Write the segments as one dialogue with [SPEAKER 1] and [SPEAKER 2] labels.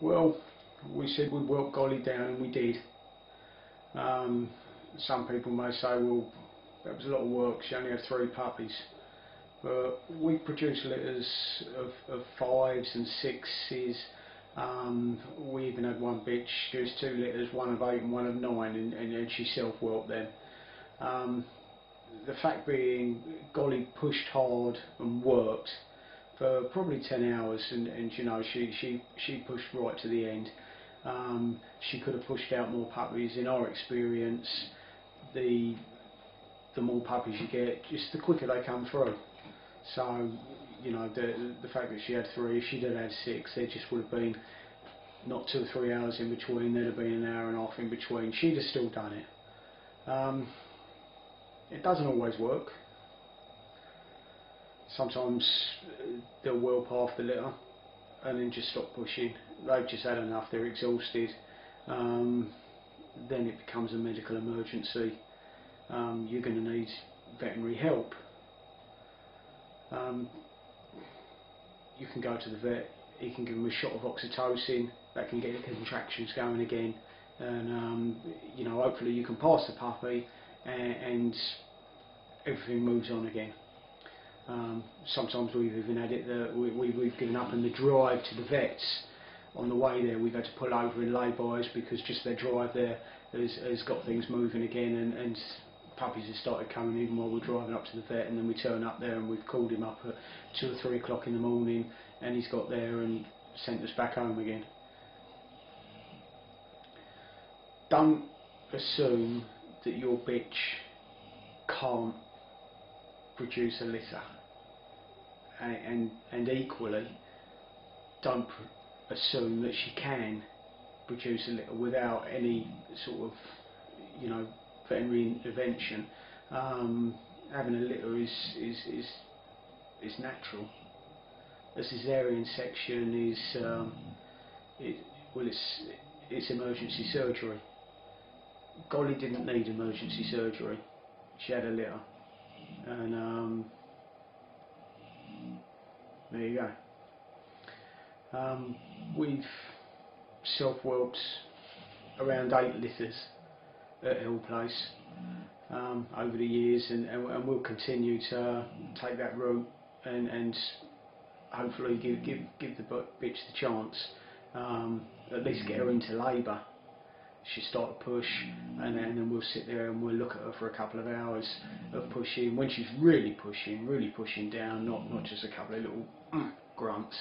[SPEAKER 1] Well, we said we'd whelp Golly down, and we did. Some people may say, well, that was a lot of work, she only had 3 puppies. But we produce litters of 5s and 6s. We even had one bitch, there was 2 litters, one of 8 and one of 9, and she self-whelped them. The fact being, Golly pushed hard and worked for probably 10 hours, and you know, she pushed right to the end. She could have pushed out more puppies. In our experience, the more puppies you get, just the quicker they come through. So, you know, the fact that she had 3, if she'd have had 6, there just would have been not 2 or 3 hours in between, there'd have been an hour and a half in between. She'd have still done it. It doesn't always work. Sometimes they'll whelp half the litter and then just stop pushing. They've just had enough, they're exhausted. Then it becomes a medical emergency. You're going to need veterinary help. You can go to the vet, he can give them a shot of oxytocin, that can get the contractions going again, and you know, hopefully you can pass the puppy and everything moves on again. Sometimes we've even had it that we've given up, and the drive to the vets, on the way there we've had to pull over in lay-bys because just their drive there has got things moving again, and puppies have started coming even while we're driving up to the vet, and then we turn up there and we've called him up at 2 or 3 o'clock in the morning and he's got there and sent us back home again. Don't assume that your bitch can't produce a litter, and equally don't assume that she can produce a litter without any sort of, you know, veterinary intervention. Having a litter is natural. A caesarean section is it's emergency surgery. Golly didn't need emergency surgery. She had a litter, and there you go. We've self-whelped around 8 litters at Hill Place over the years, and we'll continue to take that route and hopefully give the bitch the chance, at least get her into labour. She start to push, and then we'll sit there and we'll look at her for a couple of hours of pushing. When she's really pushing down, not just a couple of little grunts,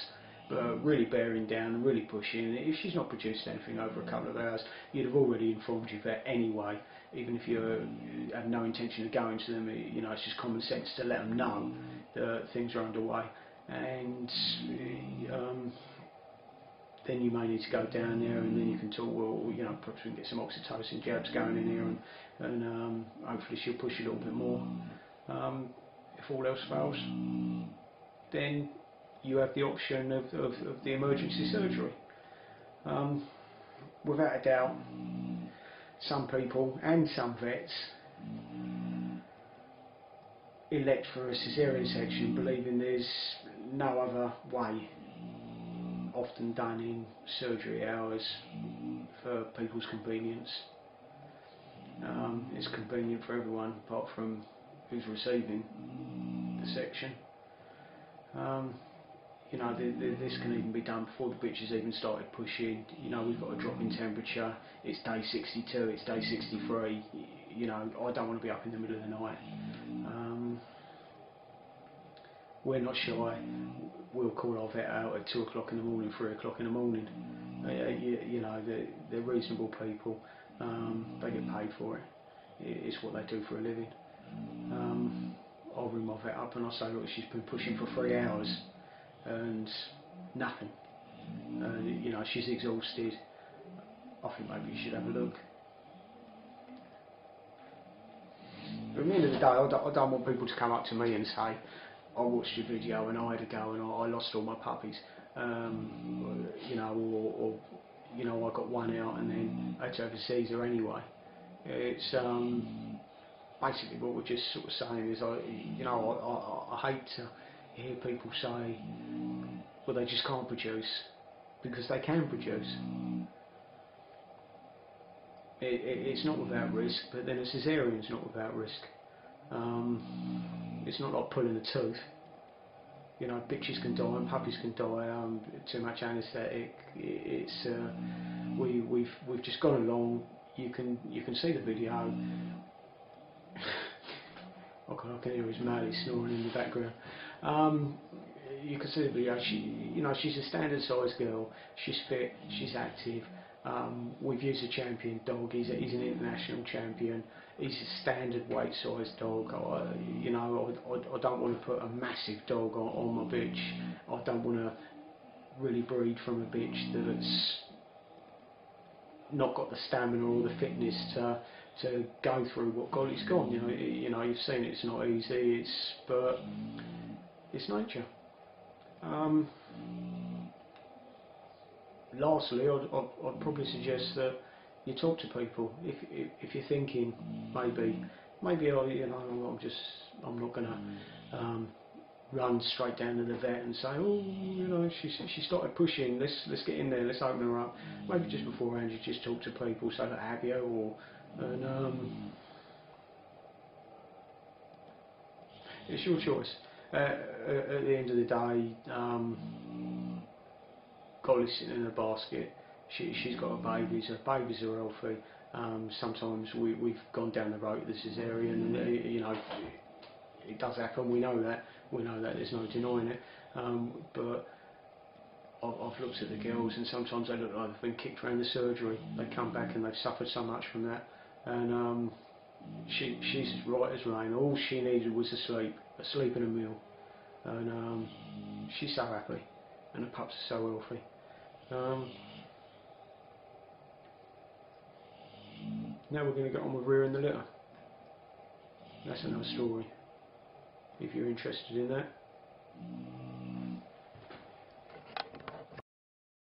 [SPEAKER 1] but really bearing down and really pushing. If she's not produced anything over a couple of hours, you'd have already informed your vet anyway. Even if you have no intention of going to them, you know, it's just common sense to let them know that things are underway. And then you may need to go down there, and then you can talk, well, you know, perhaps we can get some oxytocin jabs going in here, and hopefully she'll push a little bit more. If all else fails, then you have the option of the emergency surgery. Without a doubt, some people and some vets elect for a caesarean section, believing there's no other way, often done in surgery hours for people's convenience. It's convenient for everyone apart from who's receiving the section. You know, this can even be done before the bitch has even started pushing. You know, we've got a drop in temperature, it's day 62, it's day 63, you know, I don't want to be up in the middle of the night. We're not shy, we'll call our vet out at 2 o'clock in the morning, 3 o'clock in the morning. You know, they're reasonable people, they get paid for it, it's what they do for a living. I'll ring my vet up and I'll say, look, she's been pushing for 3 hours and nothing. You know, she's exhausted. I think maybe you should have a look. But at the end of the day, I don't want people to come up to me and say, I watched your video and I had a go and I lost all my puppies. You know, or you know, I got one out and then I had to have a Caesar anyway. It's basically what we're just sort of saying is, you know, I hate to hear people say, well, they just can't produce because they can produce. It's not without risk, but then a caesarean's not without risk. It's not like pulling a tooth. You know, bitches can die and puppies can die. Too much anaesthetic. We've just gone along. You can see the video. I can hear his Marley snoring in the background. You can see the video. She's a standard sized girl. She's fit. She's active. We've used a champion dog. He's an international champion. He's a standard weight sized dog. I don't want to put a massive dog on my bitch. I don't want to really breed from a bitch that's not got the stamina or the fitness to go through what Golly's gone. You've seen it. It's not easy. But it's nature. Lastly, I'd probably suggest that you talk to people if you're thinking maybe I'm not going to run straight down to the vet and say, oh, she started pushing, let's get in there, let's open her up. Maybe just beforehand you just talk to people, say that have you, it's your choice. At the end of the day, Golly's sitting in a basket. She's got her babies. Her babies are healthy. Sometimes we've gone down the road with the caesarean, and it does happen. We know that. There's no denying it. But I've looked at the girls, and sometimes they look like they've been kicked around the surgery. They come back and they've suffered so much from that. And she's as right as rain. All she needed was a sleep and a meal. And she's so happy, and the pups are so healthy. Now we're going to get on with rearing the litter. That's another story, if you're interested in that.